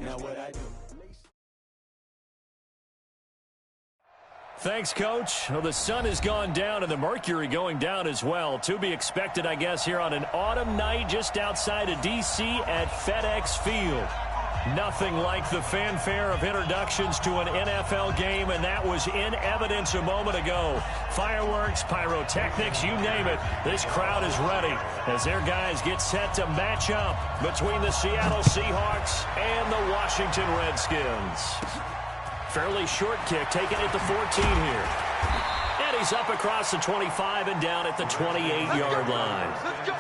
Now what I do. Thanks, Coach. Well, the sun has gone down and the mercury going down as well. To be expected, I guess, here on an autumn night just outside of D.C. at FedEx Field. Nothing like the fanfare of introductions to an NFL game, and that was in evidence a moment ago. Fireworks, pyrotechnics, you name it. This crowd is ready as their guys get set to match up between the Seattle Seahawks and the Washington Redskins. Fairly short kick, taken at the 14 here. And he's up across the 25 and down at the 28-yard line. Let's go.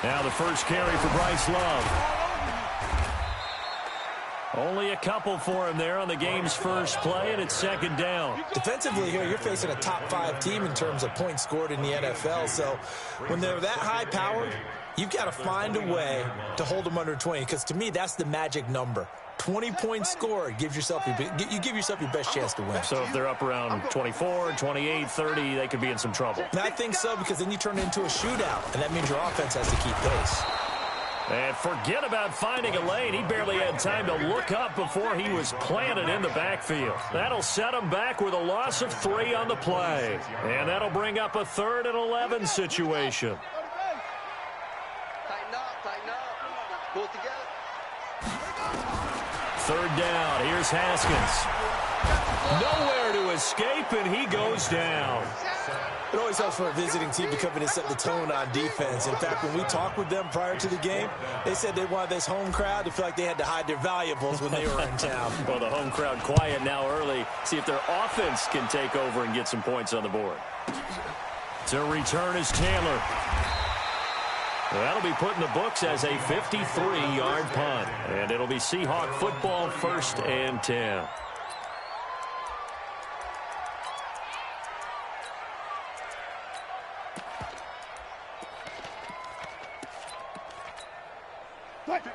Now the first carry for Bryce Love. Only a couple for him there on the game's first play, and it's second down. Defensively here, you're facing a top-5 team in terms of points scored in the NFL. So when they're that high-powered, you've got to find a way to hold them under 20, because to me, that's the magic number. 20 points scored gives yourself you give yourself your best chance to win. So if they're up around 24, 28, 30, they could be in some trouble. And I think so, because then you turn it into a shootout, and that means your offense has to keep pace. And forget about finding a lane. He barely had time to look up before he was planted in the backfield. That'll set him back with a loss of 3 on the play. And that'll bring up a 3rd and 11 situation. Tighten up. Pull together. 3rd down. Here's Haskins. Nowhere to escape, and he goes down. It always helps for a visiting team to come in and set the tone on defense. In fact, when we talked with them prior to the game, they said they wanted this home crowd to feel like they had to hide their valuables when they were in town. Well, the home crowd quiet now early. See if their offense can take over and get some points on the board. To return is Taylor. That'll be put in the books as a 53-yard punt. And it'll be Seahawk football, 1st and 10.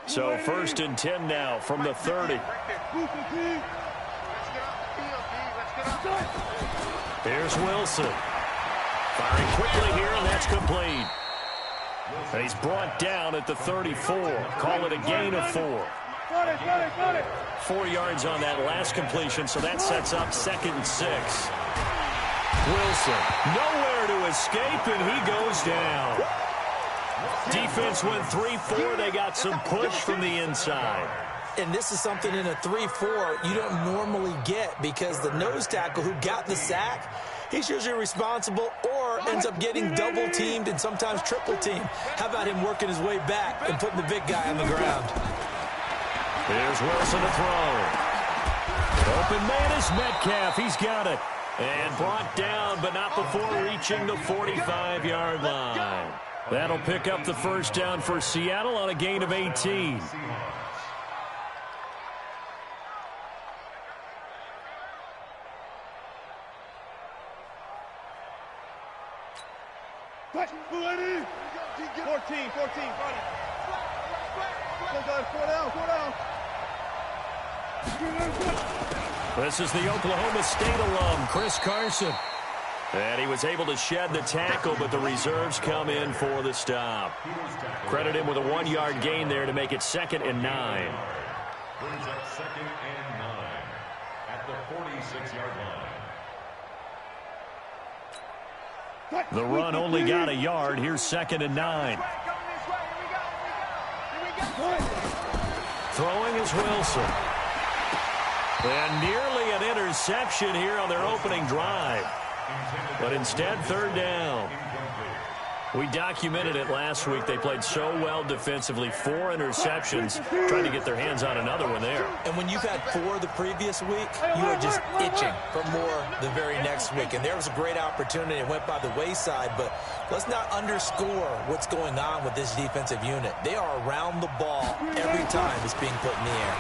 So 1st and 10 now from the 30. Here's Wilson. Firing quickly here, and that's complete. And he's brought down at the 34. Call it a gain of 4. 4 yards on that last completion, so that sets up 2nd and 6. Wilson, nowhere to escape, and he goes down. Defense went 3-4. They got some push from the inside. And this is something in a 3-4 you don't normally get, because the nose tackle who got the sack, he's usually responsible or ends up getting double-teamed and sometimes triple-teamed. How about him working his way back and putting the big guy on the ground? Here's Wilson to throw. Open man is Metcalf. He's got it. And brought down, but not before reaching the 45-yard line. That'll pick up the first down for Seattle on a gain of 18. Ready? 14, 14, This is the Oklahoma State alum, Chris Carson. And he was able to shed the tackle, but the reserves come in for the stop. Credit him with a 1-yard gain there to make it 2nd and 9. Brings up 2nd and 9 at the 46-yard line. The run only got a yard. Here's 2nd and 9. Throwing is Wilson. And nearly an interception here on their opening drive. But instead, 3rd down. We documented it last week. They played so well defensively. 4 interceptions. Trying to get their hands on another one there. And when you've had 4 the previous week, you are just itching for more the very next week. And there was a great opportunity. It went by the wayside. But let's not underscore what's going on with this defensive unit. They are around the ball every time it's being put in the air.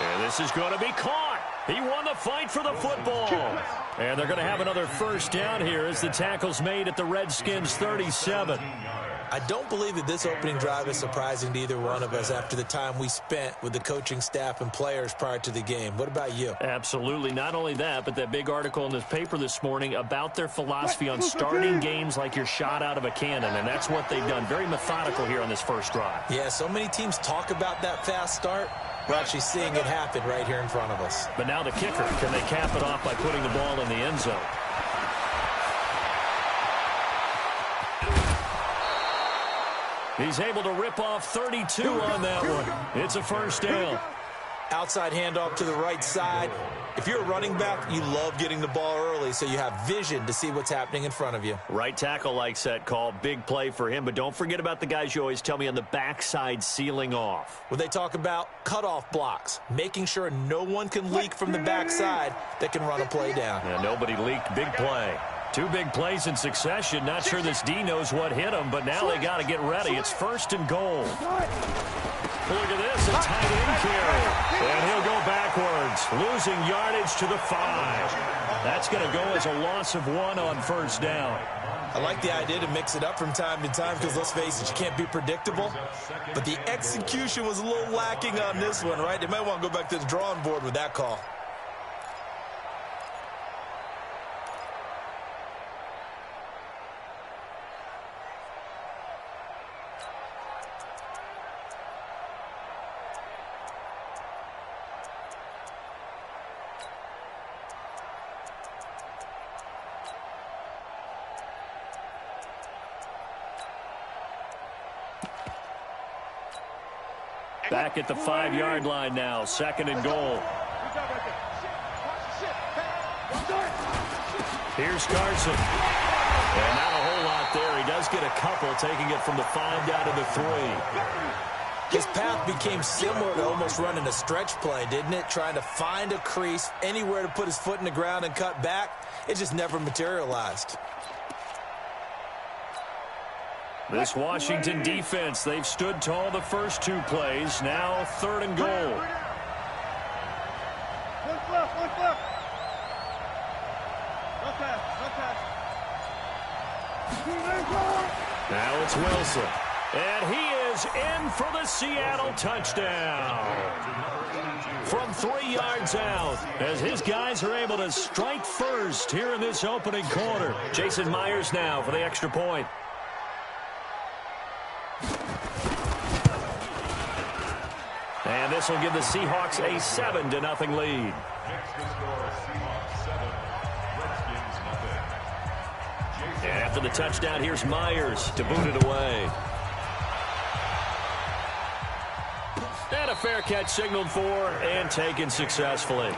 And this is going to be caught. He won the fight for the football. And they're going to have another first down here as the tackle's made at the Redskins' 37. I don't believe that this opening drive is surprising to either one of us after the time we spent with the coaching staff and players prior to the game. What about you? Absolutely. Not only that, but that big article in this paper this morning about their philosophy on starting games like you're shot out of a cannon, and that's what they've done. Very methodical here on this first drive. Yeah, so many teams talk about that fast start. We're actually seeing it happen right here in front of us. But now the kicker. Can they cap it off by putting the ball in the end zone? He's able to rip off 32 on that one. It's a first down. Outside handoff to the right side. If you're a running back, you love getting the ball early so you have vision to see what's happening in front of you. Right tackle likes that call. Big play for him. But don't forget about the guys you always tell me on the backside sealing off. When they talk about cutoff blocks, making sure no one can leak from the backside that can run a play down. Yeah, nobody leaked. Big play. Two big plays in succession. Not sure this D knows what hit him, but now they got to get ready. It's first and goal. Look at this, a tight end carry. And he'll go backwards, losing yardage to the 5. That's going to go as a loss of 1 on first down. I like the idea to mix it up from time to time because, let's face it, you can't be predictable. But the execution was a little lacking on this one, right? They might want to go back to the drawing board with that call. Back at the 5-yard line now, second and goal. Here's Carson. And not a whole lot there. He does get a couple, taking it from the 5 down to the 3. His path became similar to almost running a stretch play, didn't it? Trying to find a crease, anywhere to put his foot in the ground and cut back. It just never materialized. This Washington defense, they've stood tall the first 2 plays. Now third and goal. One left. No pass. Now it's Wilson. And he is in for the Seattle touchdown. From 3 yards out, as his guys are able to strike first here in this opening quarter. Jason Myers now for the extra point. And this will give the Seahawks a 7-0 lead. And after the touchdown, here's Myers to boot it away. And a fair catch signaled for and taken successfully.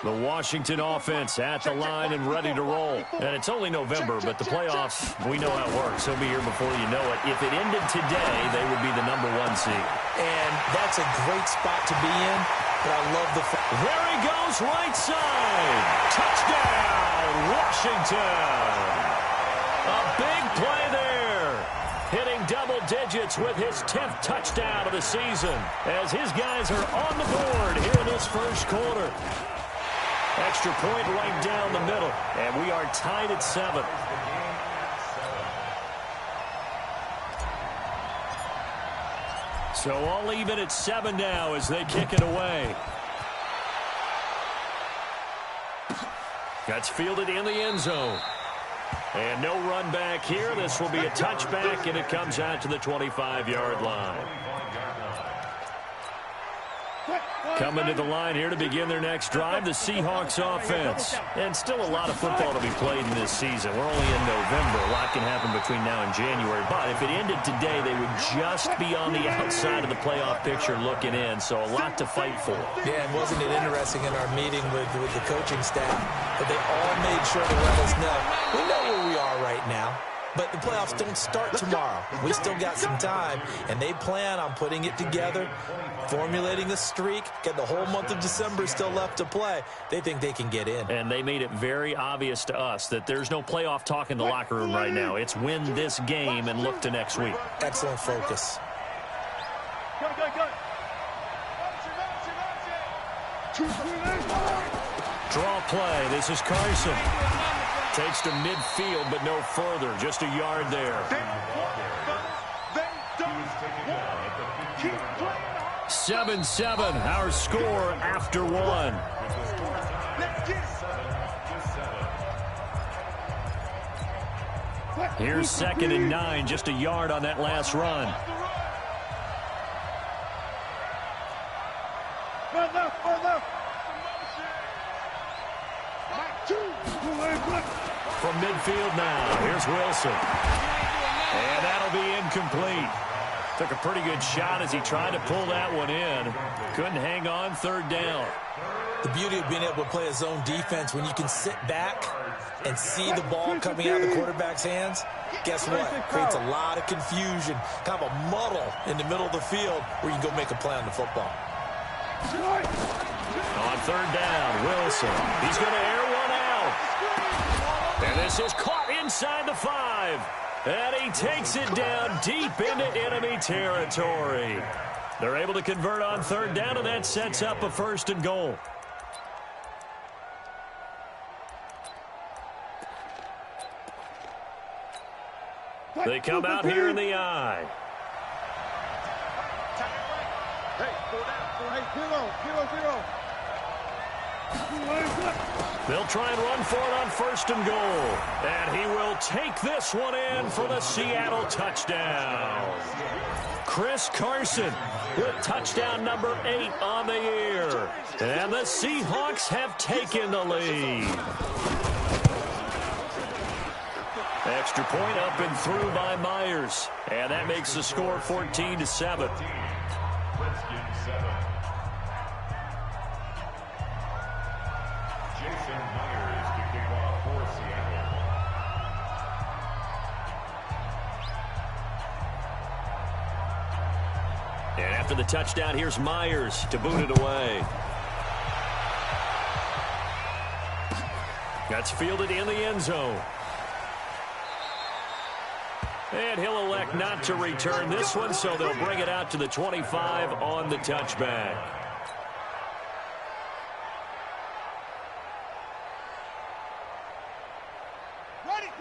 The Washington offense at the line and ready to roll. And it's only November, but the playoffs, we know how it works. He'll be here before you know it. If it ended today, they would be the #1 seed. And that's a great spot to be in, but I love the... There he goes, right side. Touchdown, Washington. A big play there. Hitting double digits with his 10th touchdown of the season as his guys are on the board here in this first quarter. Extra point right down the middle, and we are tied at 7. So all even at 7 now as they kick it away. That's fielded in the end zone. And no run back here. This will be a touchback, and it comes out to the 25-yard line. Coming to the line here to begin their next drive, the Seahawks offense. And still a lot of football to be played in this season. We're only in November. A lot can happen between now and January. But if it ended today, they would just be on the outside of the playoff picture looking in. So a lot to fight for. Yeah, and wasn't it interesting in our meeting with the coaching staff that they all made sure to let us know, we know where we are right now. But the playoffs don't start tomorrow. We still got some time, and they plan on putting it together, formulating a streak, get the whole month of December still left to play. They think they can get in. And they made it very obvious to us that there's no playoff talk in the locker room right now. It's win this game and look to next week. Excellent focus. Go. Draw play. This is Carson. Takes to midfield, but no further. Just a yard there. 7-7, our score after one. Here's 2nd and 9, just a yard on that last run. From midfield now, here's Wilson. And that'll be incomplete. Took a pretty good shot as he tried to pull that one in. Couldn't hang on, 3rd down. The beauty of being able to play a zone defense when you can sit back and see the ball coming out of the quarterback's hands, guess what? Creates a lot of confusion, kind of a muddle in the middle of the field where you can go make a play on the football. On 3rd down, Wilson. He's going to air one out. And this is caught inside the 5. And he takes it down deep into enemy territory. They're able to convert on 3rd down, and that sets up a 1st and goal. They come out here in the I. They'll try and run for it on 1st and goal. And he will take this one in for the Seattle touchdown. Chris Carson with touchdown number 8 on the year. And the Seahawks have taken the lead. Extra point up and through by Myers. And that makes the score 14-7. And after the touchdown, here's Myers to boot it away. That's fielded in the end zone. And he'll elect not to return this one, so they'll bring it out to the 25 on the touchback.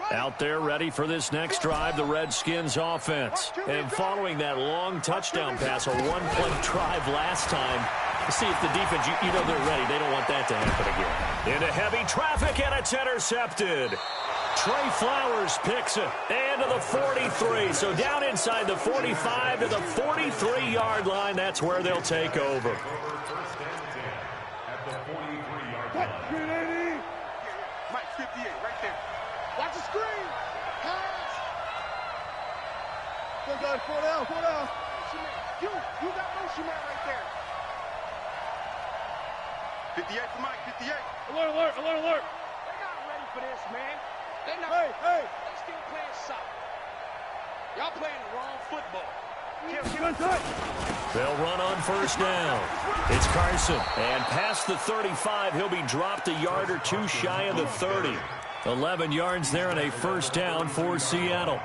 Out there ready for this next drive, the Redskins offense. And following that long touchdown pass, a one-play drive last time, see if the defense, you know they're ready. They don't want that to happen again. Into heavy traffic, and it's intercepted. Trey Flowers picks it, and to the 43. So down inside the 45 to the 43-yard line. That's where they'll take over. Mike, 58, right there. Watch the screen. Pass. Good guys, 4 down, 4 down. You got motion man right there. 58 for Mike, 58. Alert, alert, alert, alert. They're not ready for this, man. They're not. Hey. They're still playing soccer. Y'all playing the wrong football. They'll run on 1st down. It's Carson. And past the 35, he'll be dropped a yard or two shy of the 30. 11 yards there and a 1st down for Seattle.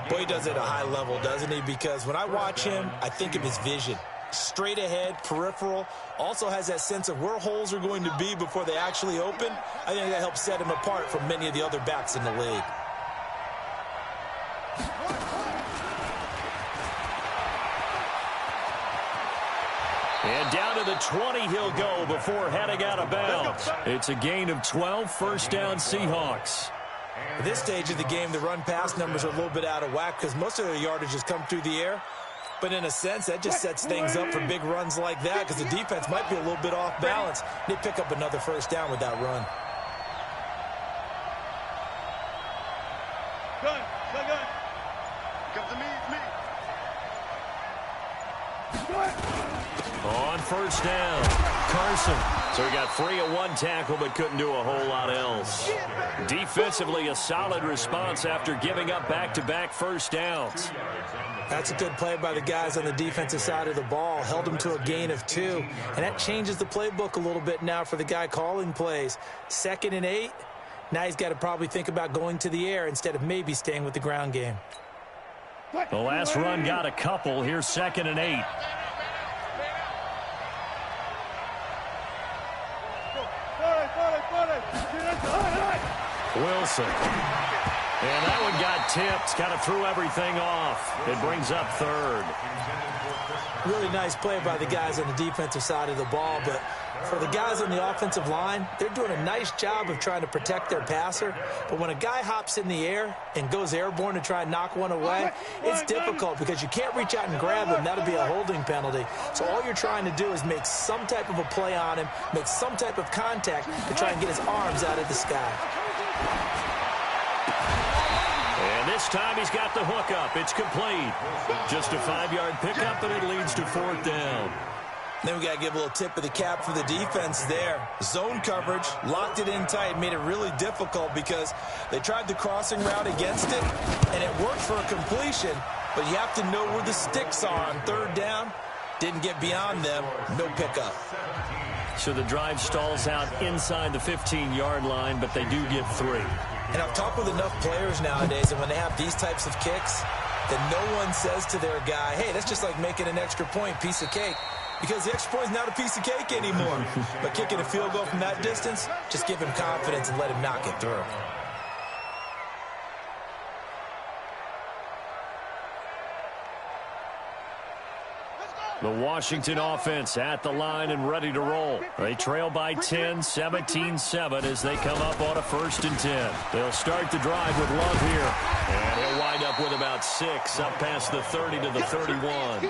Boy, he does it at a high level, doesn't he? Because when I watch him, I think of his vision. Straight ahead, peripheral, also has that sense of where holes are going to be before they actually open. I think that helps set him apart from many of the other backs in the league. And down to the 20 he'll go before heading out of bounds. It's a gain of 12, 1st down Seahawks. At this stage of the game, the run-pass numbers are a little bit out of whack because most of their yardage has come through the air. But in a sense, that just sets things up for big runs like that because the defense might be a little bit off balance. They pick up another 1st down with that run. Gun. Comes to me, On 1st down, Carson. So he got free of one tackle but couldn't do a whole lot else. Defensively, a solid response after giving up back-to-back 1st downs. That's a good play by the guys on the defensive side of the ball. Held them to a gain of 2. And that changes the playbook a little bit now for the guy calling plays. 2nd and 8. Now he's got to probably think about going to the air instead of maybe staying with the ground game. The last run got a couple. Here's 2nd and 8. Wilson. And that one got tipped. Kind of threw everything off. It brings up third. Really nice play by the guys on the defensive side of the ball, but for the guys on the offensive line, they're doing a nice job of trying to protect their passer. But when a guy hops in the air and goes airborne to try and knock one away, it's difficult because you can't reach out and grab him. That'll be a holding penalty. So all you're trying to do is make some type of a play on him, make some type of contact to try and get his arms out of the sky. And this time he's got the hookup. It's complete. Just a 5-yard pickup, and it leads to 4th down. Then we got to give a little tip of the cap for the defense there. Zone coverage, locked it in tight, made it really difficult because they tried the crossing route against it, and it worked for a completion, but you have to know where the sticks are on 3rd down. Didn't get beyond them, no pickup. So the drive stalls out inside the 15-yard line, but they do get 3. And I've talked with enough players nowadays, and when they have these types of kicks, then no one says to their guy, hey, that's just like making an extra point, piece of cake. Because the extra point is not a piece of cake anymore. But kicking a field goal from that distance, just give him confidence and let him knock it through. The Washington offense at the line and ready to roll. They trail by 10, 17-7 as they come up on a 1st and 10. They'll start the drive with Love here. And he'll wind up with about 6 up past the 30 to the 31.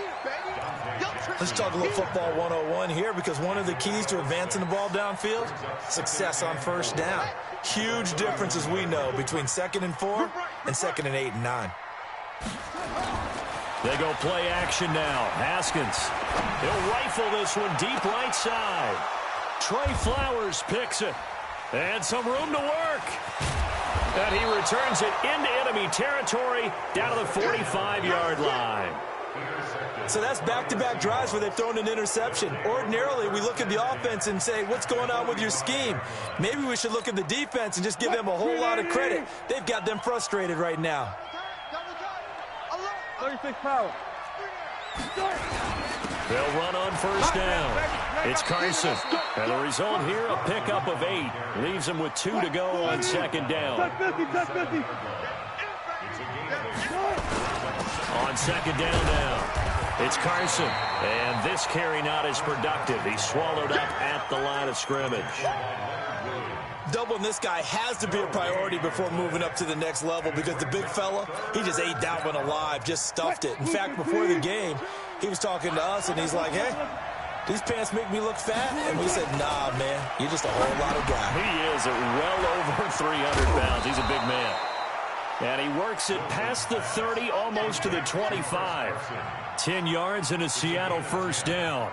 Let's talk a little football 101 here because one of the keys to advancing the ball downfield, success on 1st down. Huge difference, as we know, between 2nd and 4 and 2nd and 8 and 9. They go play action now. Haskins. He'll rifle this one deep right side. Trey Flowers picks it. And some room to work. And he returns it into enemy territory down to the 45-yard line. So that's back-to-back drives where they've thrown an interception. Ordinarily, we look at the offense and say, what's going on with your scheme? Maybe we should look at the defense and just give them a whole lot of credit. They've got them frustrated right now. 36 power. They'll run on 1st down. It's Carson. And the result here, a pickup of 8. Leaves him with 2 to go on 2nd down. On 2nd down now. It's Carson. And this carry not as productive. He's swallowed up at the line of scrimmage. Doubling this guy has to be a priority before moving up to the next level because the big fella, he just ate that one alive, just stuffed it. In fact, before the game, he was talking to us, and he's like, hey, these pants make me look fat. And we said, nah, man, you're just a whole lot of guy. He is at well over 300 pounds. He's a big man. And he works it past the 30, almost to the 25. 10 yards and a Seattle 1st down.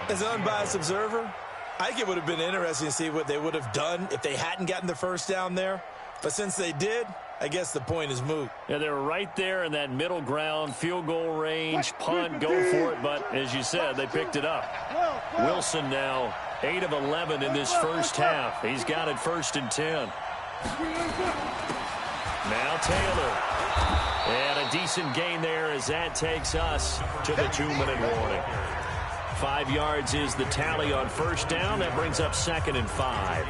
As an unbiased observer, I think it would have been interesting to see what they would have done if they hadn't gotten the 1st down there. But since they did, I guess the point is moot. Yeah, they were right there in that middle ground, field goal range, punt, go for it. But as you said, they picked it up. Wilson now 8 of 11 in this 1st half. He's got it 1st and 10. Now Taylor. And a decent gain there as that takes us to the 2-minute warning. 5 yards is the tally on 1st down. That brings up 2nd and 5.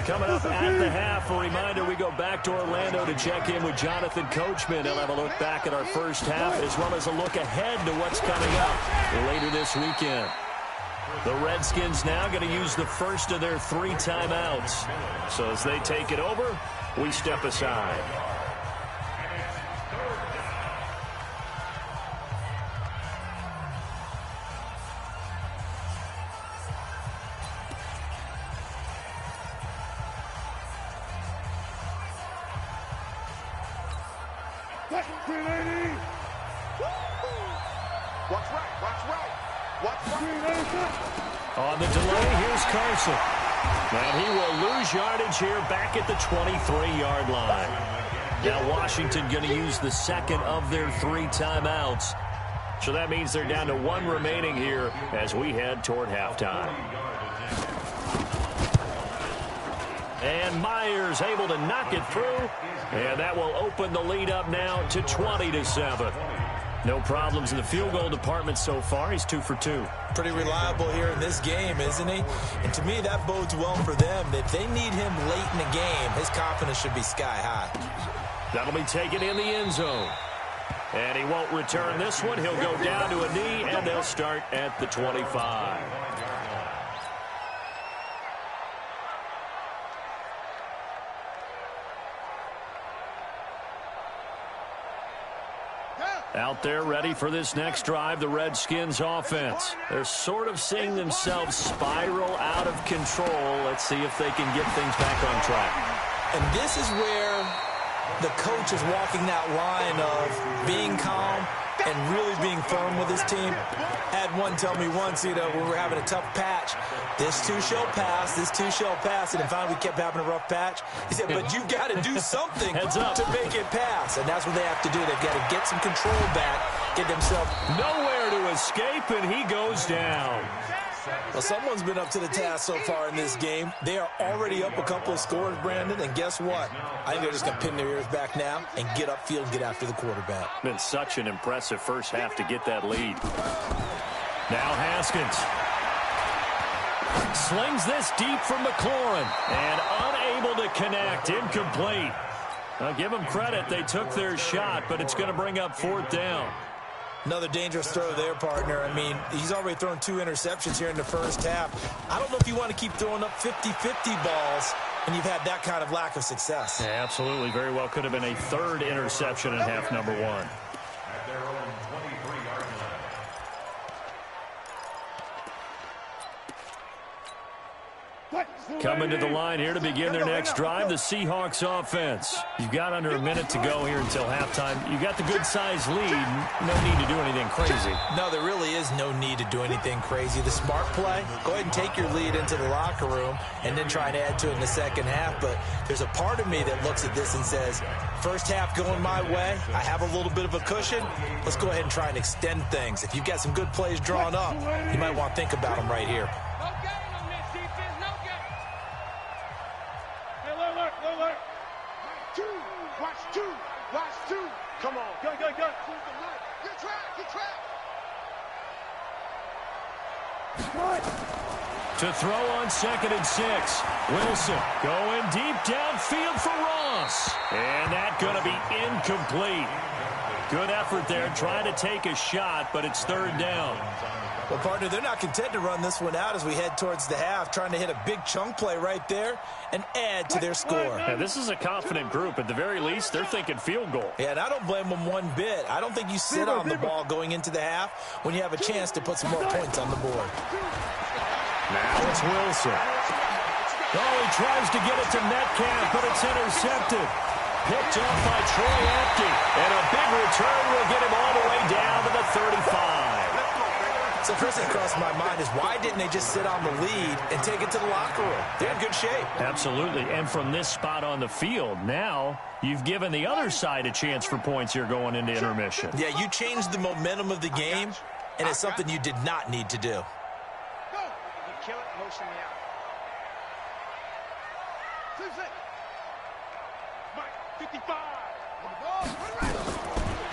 Coming up at the half, a reminder, we go back to Orlando to check in with Jonathan Coachman. He'll have a look back at our 1st half as well as a look ahead to what's coming up later this weekend. The Redskins now going to use the first of their 3 timeouts. So as they take it over, we step aside. On the delay, here's Carson. And he will lose yardage here back at the 23-yard line. Now Washington going to use the 2nd of their 3 timeouts. So that means they're down to 1 remaining here as we head toward halftime. And Myers able to knock it through. And that will open the lead up now to 20-7. No problems in the field goal department so far. He's 2 for 2. Pretty reliable here in this game, isn't he? And to me, that bodes well for them. If they need him late in the game, his confidence should be sky high. That'll be taken in the end zone. And he won't return this one. He'll go down to a knee, and they'll start at the 25. Out there ready for this next drive, the Redskins offense. They're sort of seeing themselves spiral out of control. Let's see if they can get things back on track. And this is where the coach is walking that line of being calm and really being firm with his team. Had one tell me once, when we were having a tough patch, this too shall pass, this too shall pass. And finally we kept having a rough patch. He said, but you've got to do something to make it pass. And that's what they have to do. They've got to get some control back, get themselves nowhere to escape, and he goes down. Well, someone's been up to the task so far in this game. They are already up a couple of scores, Brandon, and guess what? I think they're just going to pin their ears back now and get upfield and get after the quarterback. Been such an impressive first half to get that lead. Now Haskins slings this deep from McLaurin and unable to connect. Incomplete. I'll give them credit. They took their shot, but it's going to bring up 4th down. Another dangerous throw there, partner. I mean, he's already thrown 2 interceptions here in the first half. I don't know if you want to keep throwing up 50-50 balls and you've had that kind of lack of success. Yeah, absolutely. Very well could have been a 3rd interception in half number 1. At their own 23-yard line. Coming to the line here to begin their next drive, the Seahawks offense. You've got under a minute to go here until halftime. You've got the good-sized lead. No need to do anything crazy. No, there really is no need to do anything crazy. The smart play, go ahead and take your lead into the locker room and then try and add to it in the second half. But there's a part of me that looks at this and says, first half going my way, I have a little bit of a cushion. Let's go ahead and try and extend things. If you've got some good plays drawn up, you might want to think about them right here. Come on. Go. Get track. To throw on 2nd and 6. Wilson going deep downfield for Ross. And that's going to be incomplete. Good effort there, trying to take a shot, but it's 3rd down. Well, partner, they're not content to run this one out as we head towards the half, trying to hit a big chunk play right there and add to their score. Yeah, this is a confident group. At the very least, they're thinking field goal. Yeah, and I don't blame them one bit. I don't think you sit on the ball going into the half when you have a chance to put some more points on the board. Now it's Wilson. Oh, he tries to get it to Metcalf, but it's intercepted. Picked off by Troy Apke. And a big return will get him all the way down to the 35. So first thing that crossed my mind is why didn't they just sit on the lead and take it to the locker room? They're in good shape. Absolutely. And from this spot on the field, now you've given the other side a chance for points here going into intermission. Yeah, you changed the momentum of the game, and it's something you did not need to do. Go. You kill it, motion me out. 55.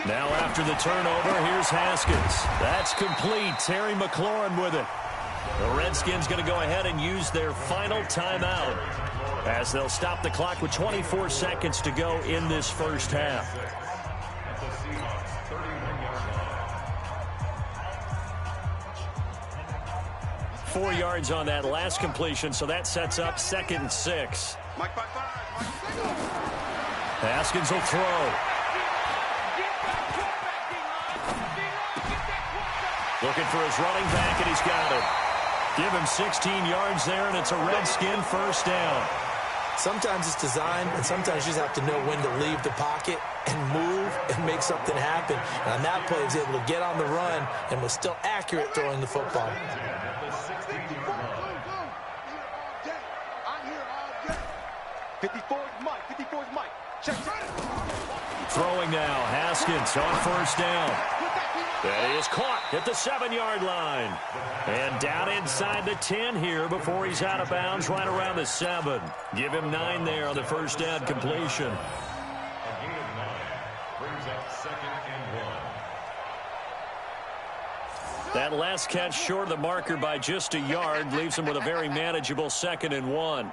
Now after the turnover, here's Haskins. That's complete. Terry McLaurin with it. The Redskins going to go ahead and use their final timeout as they'll stop the clock with 24 seconds to go in this first half. At the Seahawks 31-yard line. 4 yards on that last completion, so that sets up 2nd and 6. Mike by 5. Haskins will throw. Looking for his running back, and he's got it. Give him 16 yards there, and it's a Redskin first down. Sometimes it's designed, and sometimes you just have to know when to leave the pocket and move and make something happen. And on that play, he was able to get on the run and was still accurate throwing the football. At the 60-yard line. 54 is Mike. Check. Throwing now, Haskins on first down. That is caught at the 7-yard line. And down inside the 10 here before he's out of bounds right around the 7. Give him 9 there on the first down completion. A gain of 9 brings up 2nd and 1. That last catch short of the marker by just a yard leaves him with a very manageable 2nd and 1.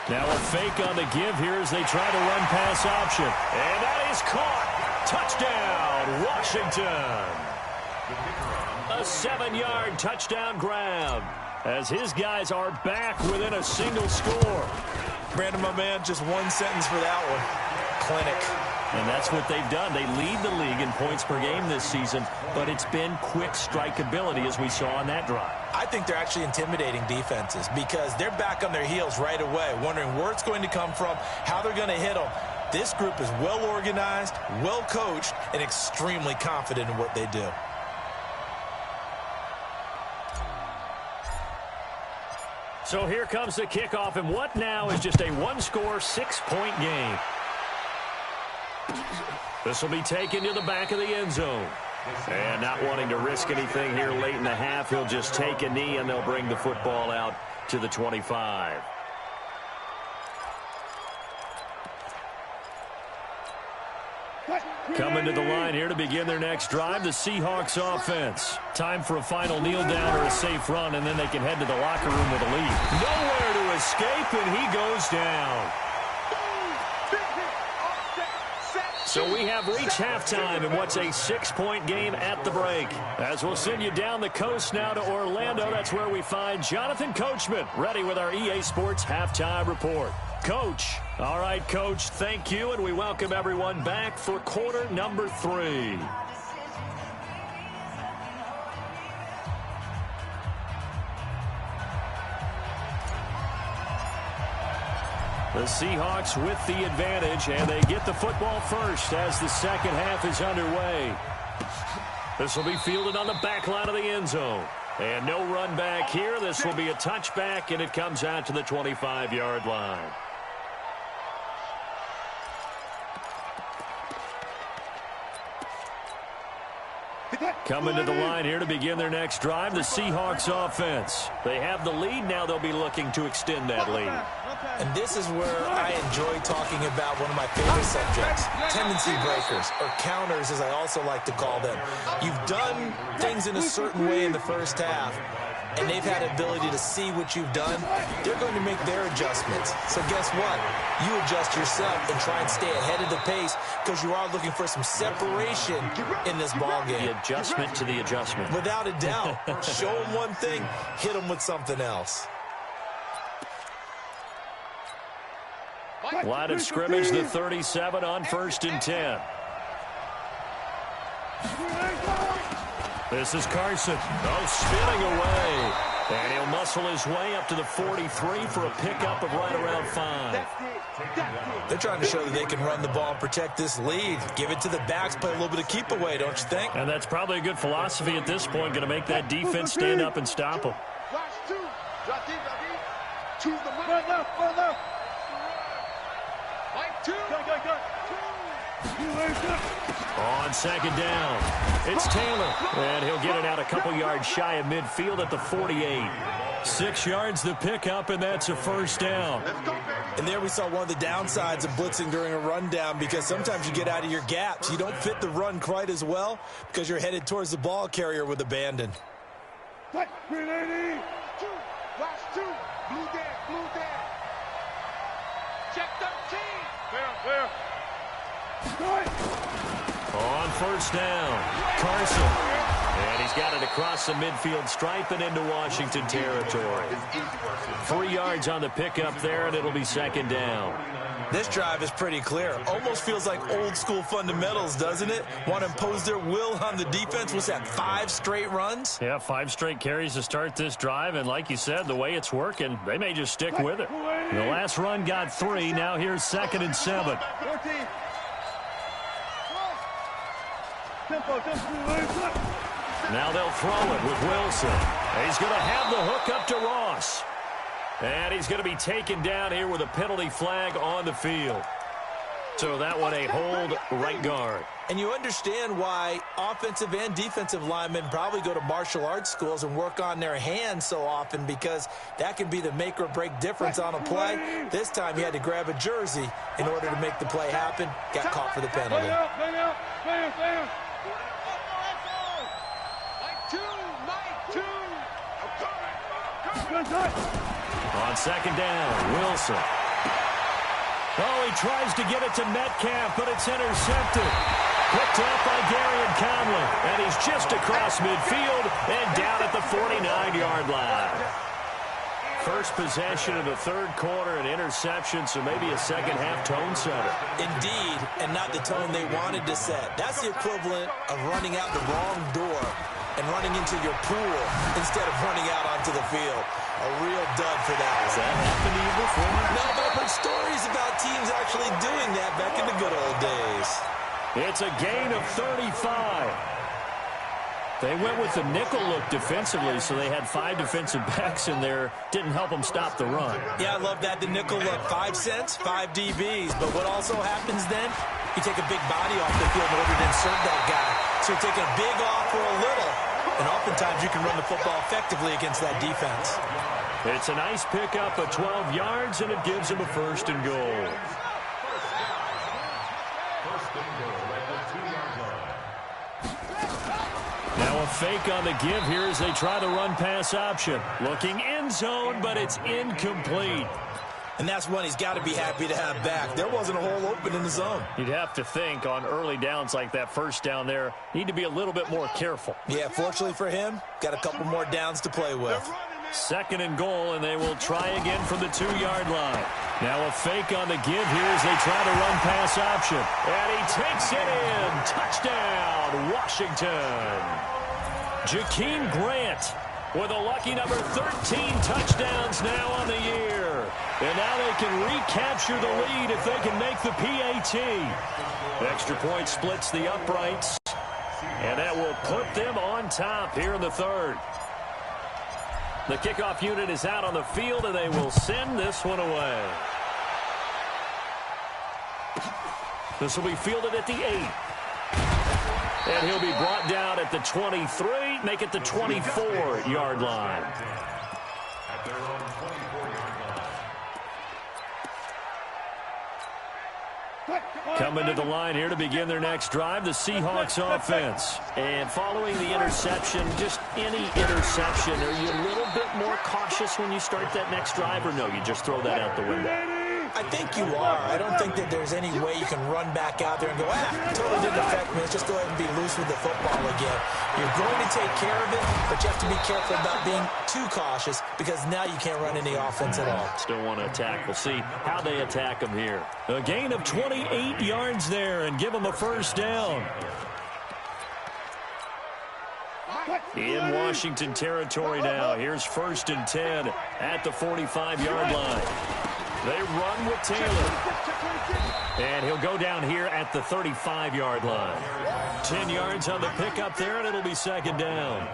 Now a fake on the give here as they try to run pass option. And that is caught. Touchdown, Washington. A 7-yard touchdown grab as his guys are back within a single score. Brandon, my man, just one sentence for that one. Clinic. And that's what they've done. They lead the league in points per game this season, but it's been quick strike ability as we saw on that drive. I think they're actually intimidating defenses because they're back on their heels right away, wondering where it's going to come from, how they're going to hit them. This group is well organized, well coached, and extremely confident in what they do. So here comes the kickoff, and what now is just a one-score, 6-point game. This will be taken to the back of the end zone. And not wanting to risk anything here late in the half, he'll just take a knee, and they'll bring the football out to the 25. Coming to the line here to begin their next drive, the Seahawks offense. Time for a final kneel down or a safe run, and then they can head to the locker room with a lead. Nowhere to escape, and he goes down. So we have reached halftime in what's a 6-point game at the break. As we'll send you down the coast now to Orlando, that's where we find Jonathan Coachman, ready with our EA Sports Halftime Report. Coach. All right, Coach, thank you, and we welcome everyone back for quarter number 3. The Seahawks with the advantage, and they get the football first as the second half is underway. This will be fielded on the back line of the end zone. And no run back here. This will be a touchback, and it comes out to the 25-yard line. Coming to the line here to begin their next drive, the Seahawks offense. They have the lead. Now they'll be looking to extend that lead. And this is where I enjoy talking about one of my favorite subjects, tendency breakers, or counters as I also like to call them. You've done things in a certain way in the first half, and they've had the ability to see what you've done. They're going to make their adjustments. So guess what? You adjust yourself and try and stay ahead of the pace because you are looking for some separation in this ball game. The adjustment to the adjustment. Without a doubt. Show them one thing, hit them with something else. Line of scrimmage, the 37 on 1st and 10. This is Carson. Oh, spinning away. And he'll muscle his way up to the 43 for a pickup of right around 5. They're trying to show that they can run the ball and protect this lead. Give it to the backs, play a little bit of keep away, don't you think? And that's probably a good philosophy at this point, going to make that defense stand up and stop them. On second down, it's Taylor, and he'll get it out a couple yards shy of midfield at the 48. 6 yards the pickup, and that's a first down. And there we saw one of the downsides of blitzing during a rundown because sometimes you get out of your gaps. You don't fit the run quite as well because you're headed towards the ball carrier with abandon. Last 2, blue there. Check 13. Fair. On first down, Carson. And he's got it across the midfield stripe and into Washington territory. 3 yards on the pickup there, and it'll be second down. This drive is pretty clear. Almost feels like old school fundamentals, doesn't it? Want to impose their will on the defense. What's that, 5 straight runs? Yeah, 5 straight carries to start this drive, and like you said, the way it's working, they may just stick with it. The last run got 3. Now here's 2nd and 7. Now they'll throw it with Wilson. He's going to have the hook up to Ross. And he's going to be taken down here with a penalty flag on the field. So that one a hold right guard. And you understand why offensive and defensive linemen probably go to martial arts schools and work on their hands so often because that can be the make or break difference on a play. This time he had to grab a jersey in order to make the play happen. Got caught for the penalty. On second down, Wilson. Oh, he tries to get it to Metcalf, but it's intercepted. Picked up by Darian Conley, and he's just across midfield and down at the 49-yard line. First possession of the third quarter, an interception, so maybe a second-half tone setter. Indeed, and not the tone they wanted to set. That's the equivalent of running out the wrong door and running into your pool instead of running out onto the field. A real dud for that. Has that happened to you before? No, but I've heard stories about teams actually doing that back in the good old days. It's a gain of 35. They went with the nickel look defensively, so they had 5 defensive backs in there. Didn't help them stop the run. Yeah, I love that. The nickel look, 5 cents, 5 DBs. But what also happens then, you take a big body off the field in order to insert that guy. So you're taking a big off for a little. And oftentimes you can run the football effectively against that defense. It's a nice pickup of 12 yards, and it gives them a first and goal. Now a fake on the give here as they try the run-pass option. Looking end zone, but it's incomplete. And that's one he's got to be happy to have back. There wasn't a hole open in the zone. You'd have to think on early downs like that first down there, need to be a little bit more careful. Yeah, fortunately for him, got a couple more downs to play with. Second and goal, and they will try again from the 2-yard line. Now a fake on the give here as they try to run pass option. And he takes it in. Touchdown, Washington. Jakeem Grant with a lucky number 13 touchdowns now on the year. And now they can recapture the lead if they can make the PAT. Extra point splits the uprights. And that will put them on top here in the third. The kickoff unit is out on the field, and they will send this one away. This will be fielded at the 8. And he'll be brought down at the 23, make it the 24-yard line. At their own 24-yard line. Coming to the line here to begin their next drive, the Seahawks offense. And following the interception, just any interception, are you a little bit more cautious when you start that next drive, or no, you just throw that out the window? I think you are. I don't think that there's any way you can run back out there and go, totally didn't affect me. Let's just go ahead and be loose with the football again. You're going to take care of it, but you have to be careful about being too cautious because now you can't run any offense at all. Still want to attack. We'll see how they attack them here. A gain of 28 yards there and give them a first down. In Washington territory now. Here's 1st and 10 at the 45-yard line. They run with Taylor. And he'll go down here at the 35-yard line. 10 yards on the pickup there, and it'll be second down.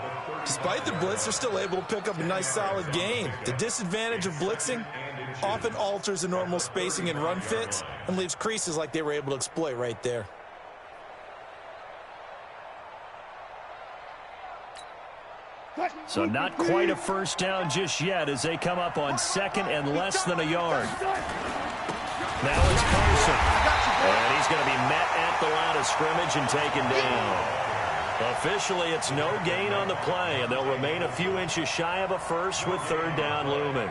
Despite the blitz, they're still able to pick up a nice, solid gain. The disadvantage of blitzing often alters the normal spacing and run fits and leaves creases like they were able to exploit right there. So not quite a first down just yet as they come up on second and less than a yard. Now it's Carson. And he's going to be met at the line of scrimmage and taken down. Officially, it's no gain on the play, and they'll remain a few inches shy of a first with third down looming.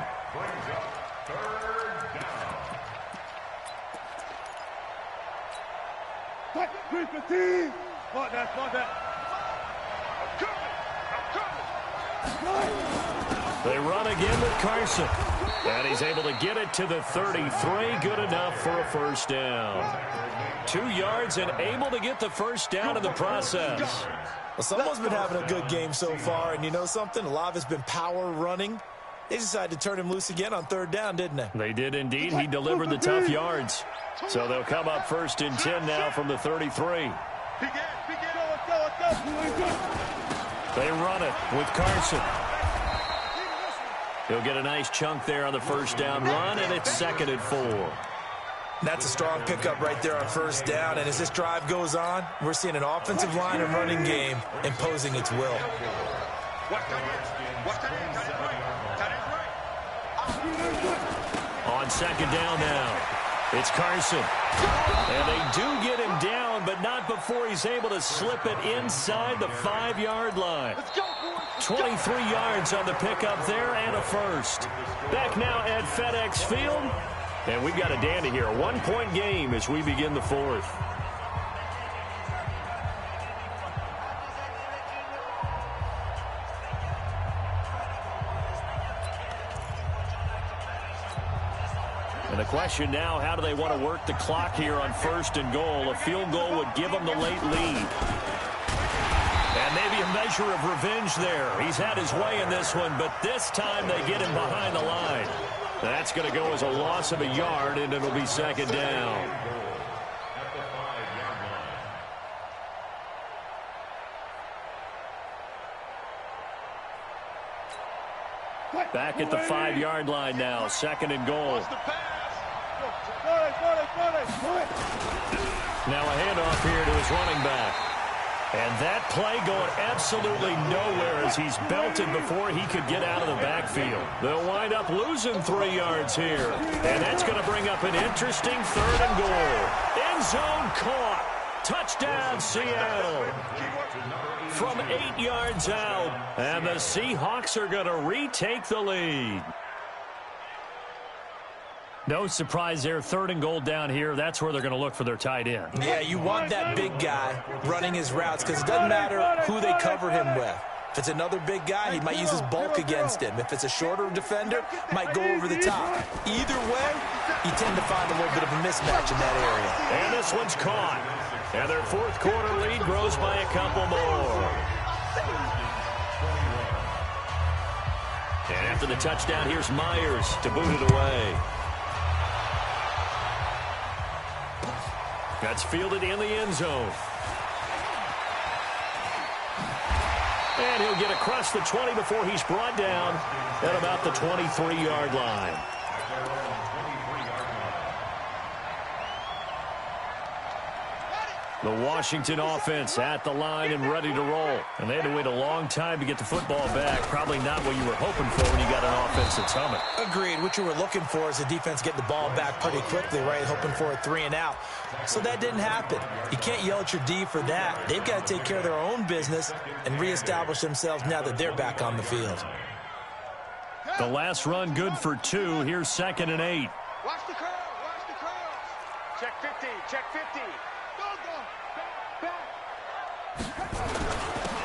They run again with Carson. And he's able to get it to the 33. Good enough for a first down. 2 yards and able to get the first down in the process. Well, someone's been having a good game so far, and you know something? A lot of it's been power running. They decided to turn him loose again on third down, didn't they? They did indeed. He delivered the tough yards. So they'll come up 1st and 10 now from the 33. They run it with Carson. He'll get a nice chunk there on the first down run, and it's 2nd and 4. That's a strong pickup right there on first down, and as this drive goes on, we're seeing an offensive line and running game imposing its will. On second down now, it's Carson. And they do get him down, but not before he's able to slip it inside the 5-yard line. 23 yards on the pickup there and a first. Back now at FedEx Field. And we've got a dandy here. A 1-point game as we begin the fourth. And the question now, how do they want to work the clock here on 1st and goal? A field goal would give them the late lead. And maybe a measure of revenge there. He's had his way in this one, but this time they get him behind the line. That's going to go as a loss of a yard, and it'll be second down. Back at the 5-yard line now, 2nd and goal. Now a handoff here to his running back. And that play going absolutely nowhere as he's belted before he could get out of the backfield. They'll wind up losing 3 yards here. And that's going to bring up an interesting 3rd and goal. End zone caught. Touchdown, Seattle. From 8 yards out. And the Seahawks are going to retake the lead. No surprise there, 3rd and goal down here. That's where they're going to look for their tight end. Yeah, you want that big guy running his routes because it doesn't matter who they cover him with. If it's another big guy, he might use his bulk against him. If it's a shorter defender, might go over the top. Either way, you tend to find a little bit of a mismatch in that area. And this one's caught. And their 4th quarter lead grows by a couple more. And after the touchdown, here's Myers to boot it away. That's fielded in the end zone. And he'll get across the 20 before he's brought down at about the 23-yard line. The Washington offense at the line and ready to roll. And they had to wait a long time to get the football back. Probably not what you were hoping for when you got an offense that's humming. Agreed. What you were looking for is the defense get the ball back pretty quickly, right? Hoping for a 3 and out. So that didn't happen. You can't yell at your D for that. They've got to take care of their own business and reestablish themselves now that they're back on the field. The last run good for 2. Here's 2nd and 8. Watch the curl. Watch the curls. Check 50. Check 50.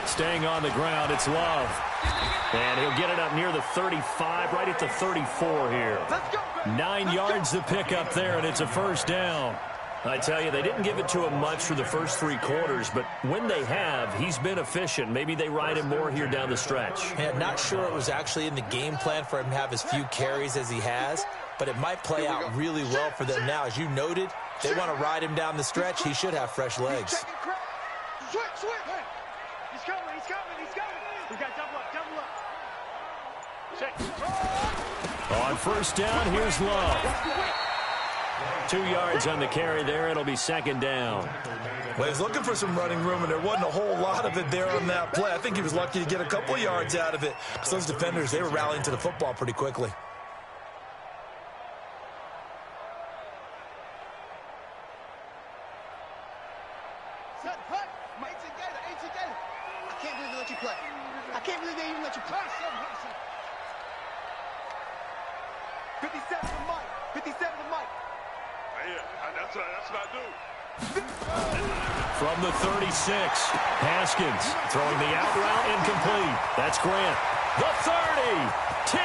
Staying on the ground, it's Love. And he'll get it up near the 35, right at the 34 here. 9 yards to pick up there, and it's a first down. I tell you, they didn't give it to him much for the first 3 quarters, but when they have, he's been efficient. Maybe they ride him more here down the stretch. Yeah, not sure it was actually in the game plan for him to have as few carries as he has, but it might play out really well for them now. As you noted, they want to ride him down the stretch. He should have fresh legs. Switch. He's coming. We got double up. Check. On first down, here's Love. 2 yards on the carry there. It'll be second down. Well, he was looking for some running room, and there wasn't a whole lot of it there on that play. I think he was lucky to get a couple of yards out of it. So those defenders, they were rallying to the football pretty quickly. I can't believe they let you play. I can't believe they even let you play. 57 to Mike. 57 to Mike. Yeah, that's what I do. From the 36, Haskins throwing the out route incomplete. That's Grant. The 30, 10,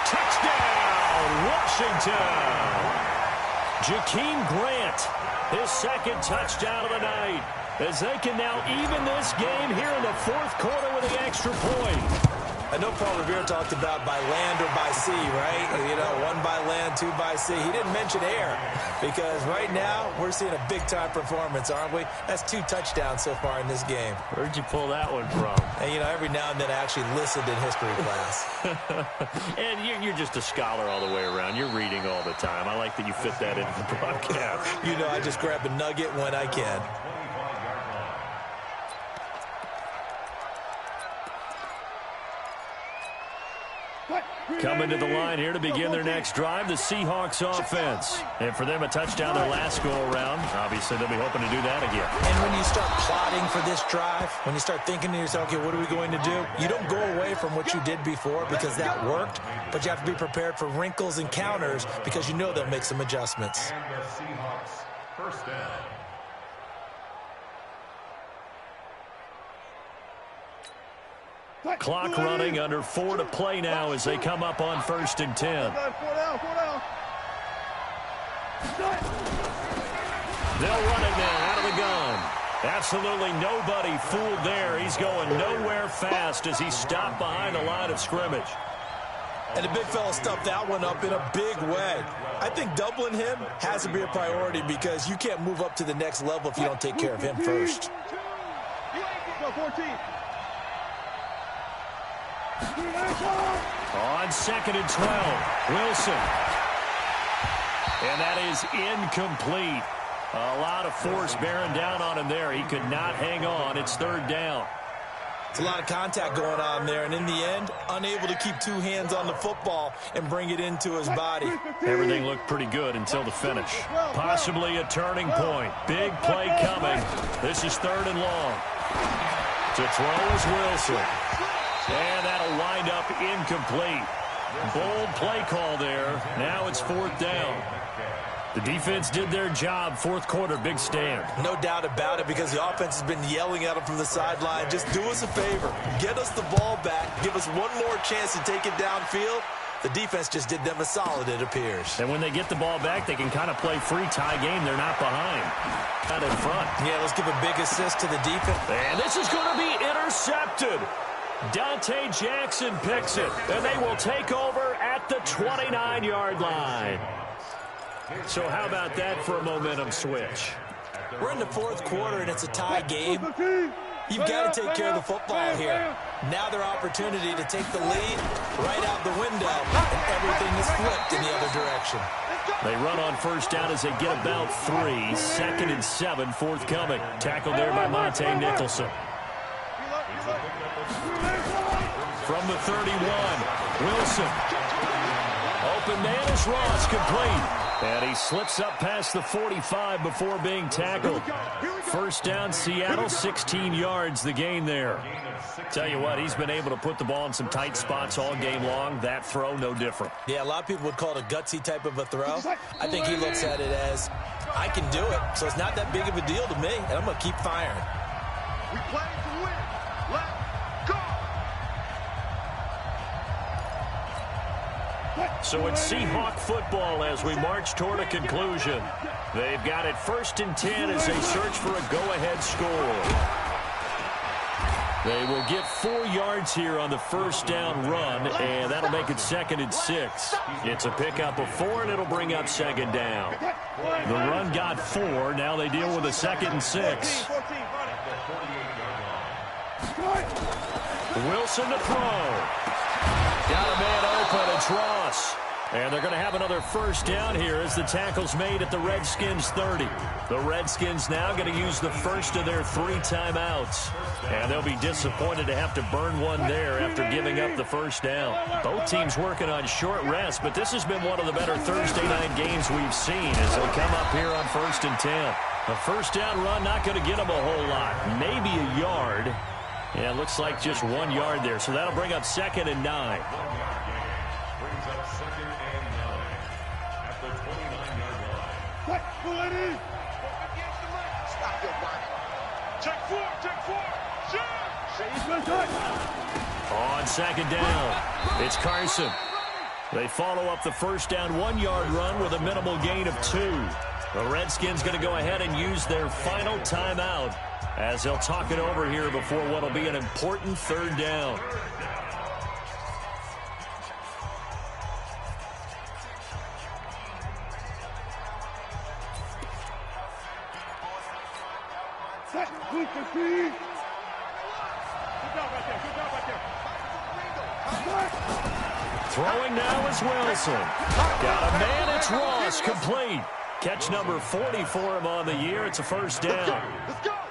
touchdown, Washington. Jakeem Grant, his 2nd touchdown of the night, as they can now even this game here in the 4th quarter with the extra point. I know Paul Revere talked about by land or by sea, right? You know, 1 by land, 2 by sea. He didn't mention air because right now we're seeing a big-time performance, aren't we? That's 2 touchdowns so far in this game. Where'd you pull that one from? And, you know, every now and then I actually listened in history class. And you're just a scholar all the way around. You're reading all the time. I like that you fit that into the broadcast. You know, I just grab a nugget when I can. Coming to the line here to begin their next drive, the Seahawks offense. And for them, a touchdown their last go-around. Obviously, they'll be hoping to do that again. And when you start plotting for this drive, when you start thinking to yourself, okay, what are we going to do? You don't go away from what you did before because that worked, but you have to be prepared for wrinkles and counters because you know they'll make some adjustments. And the Seahawks, first down. Clock running, under 4 to play now as they come up on 1st and 10. They'll run it now out of the gun. Absolutely nobody fooled there. He's going nowhere fast as he stopped behind the line of scrimmage. And the big fella stuffed that one up in a big way. I think doubling him has to be a priority because you can't move up to the next level if you don't take care of him first. 14. On 2nd and 12, Wilson. And that is incomplete. A lot of force bearing down on him there. He could not hang on. It's 3rd down. It's a lot of contact going on there, and in the end, unable to keep 2 hands on the football and bring it into his body. Everything looked pretty good until the finish. Possibly a turning point. Big play coming. This is 3rd and long. To throw is Wilson. And that'll wind up incomplete. Bold play call there. Now it's 4th down. The defense did their job. 4th quarter, big stand. No doubt about it because the offense has been yelling at him from the sideline. Just do us a favor. Get us the ball back. Give us one more chance to take it downfield. The defense just did them a solid, it appears. And when they get the ball back, they can kind of play free tie game. They're not behind. Not in front. Yeah, let's give a big assist to the defense. And this is going to be intercepted. Dante Jackson picks it, and they will take over at the 29-yard line. So how about that for a momentum switch? We're in the 4th quarter, and it's a tie game. You've got to take care of the football here. Now their opportunity to take the lead right out the window, and everything is flipped in the other direction. They run on 1st down as they get about 3. 2nd and 7 forthcoming. Tackled there by Monte Nicholson. From the 31, Wilson. Open man is Ross, complete. And he slips up past the 45 before being tackled. 1st down, Seattle, 16 yards the gain there. Tell you what, he's been able to put the ball in some tight spots all game long. That throw, no different. Yeah, a lot of people would call it a gutsy type of a throw. I think he looks at it as, I can do it, so it's not that big of a deal to me, and I'm going to keep firing. We play to win. Let's go. So it's Seahawk football as we march toward a conclusion. They've got it 1st and 10 as they search for a go-ahead score. They will get 4 yards here on the 1st down run, and that'll make it 2nd and 6. It's a pickup of 4, and it'll bring up 2nd down. The run got 4. Now they deal with a 2nd and 6. Wilson to throw. Got a man open. It's Ross. And they're going to have another 1st down here as the tackle's made at the Redskins 30. The Redskins now going to use the first of their 3 timeouts. And they'll be disappointed to have to burn one there after giving up the 1st down. Both teams working on short rest, but this has been one of the better Thursday night games we've seen as they come up here on 1st and 10. A 1st down run not going to get them a whole lot. Maybe a yard. Yeah, it looks like just 1 yard there. So that'll bring up 2nd and 9. Brings up 2nd and 9 at the 29-yard line. Stop your running. Check 4, check 4. On 2nd down, it's Carson. They follow up the 1st down 1-yard run with a minimal gain of 2. The Redskins going to go ahead and use their final timeout as they'll talk it over here before what will be an important 3rd down. Throwing now is Wilson. Got a man, it's Ross, complete. Catch number 40 for him on the year. It's a 1st down.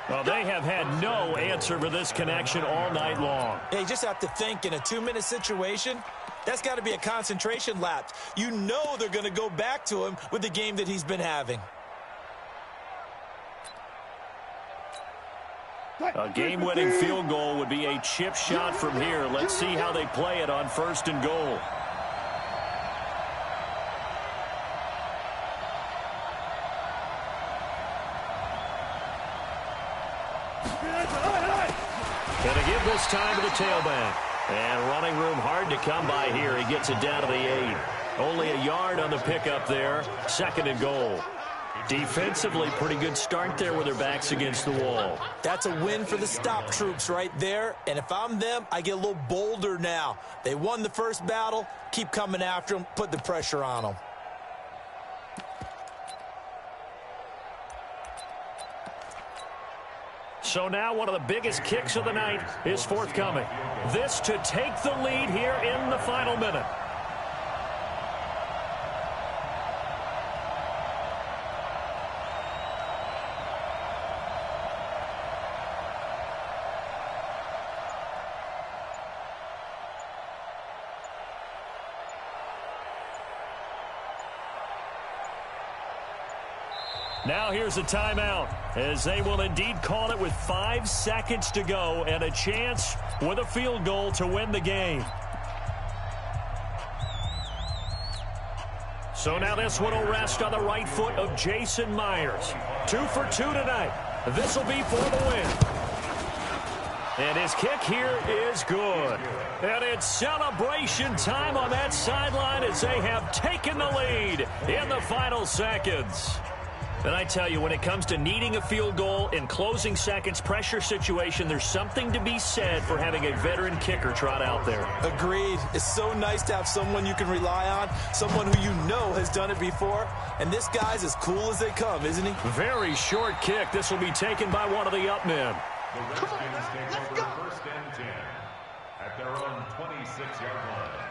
Well, they have had no answer for this connection all night long. Yeah, you just have to think in a 2-minute situation, That's got to be a concentration lapse. You know they're going to go back to him with the game that he's been having. A game-winning field goal would be a chip shot from here. Let's see how they play it on 1st and goal. Gonna give this time to the tailback. And running room hard to come by here. He gets it down to the 8. Only a yard on the pickup there. 2nd and goal. Defensively, pretty good start there with their backs against the wall. That's a win for the stop troops right there. And if I'm them, I get a little bolder now. They won the first battle. Keep coming after them. Put the pressure on them. So now one of the biggest kicks of the night is forthcoming. This to take the lead here in the final minute. Now here's a timeout, as they will indeed call it with 5 seconds to go and a chance with a field goal to win the game. So now this one will rest on the right foot of Jason Myers. 2 for 2 tonight. This will be for the win. And his kick here is good. And it's celebration time on that sideline as they have taken the lead in the final seconds. And I tell you, when it comes to needing a field goal in closing seconds, pressure situation, there's something to be said for having a veteran kicker trot out there. Agreed. It's so nice to have someone you can rely on, someone who you know has done it before. And this guy's as cool as they come, isn't he? Very short kick. This will be taken by one of the up men. The Redskins take over 1st and 10 at their own 26-yard line.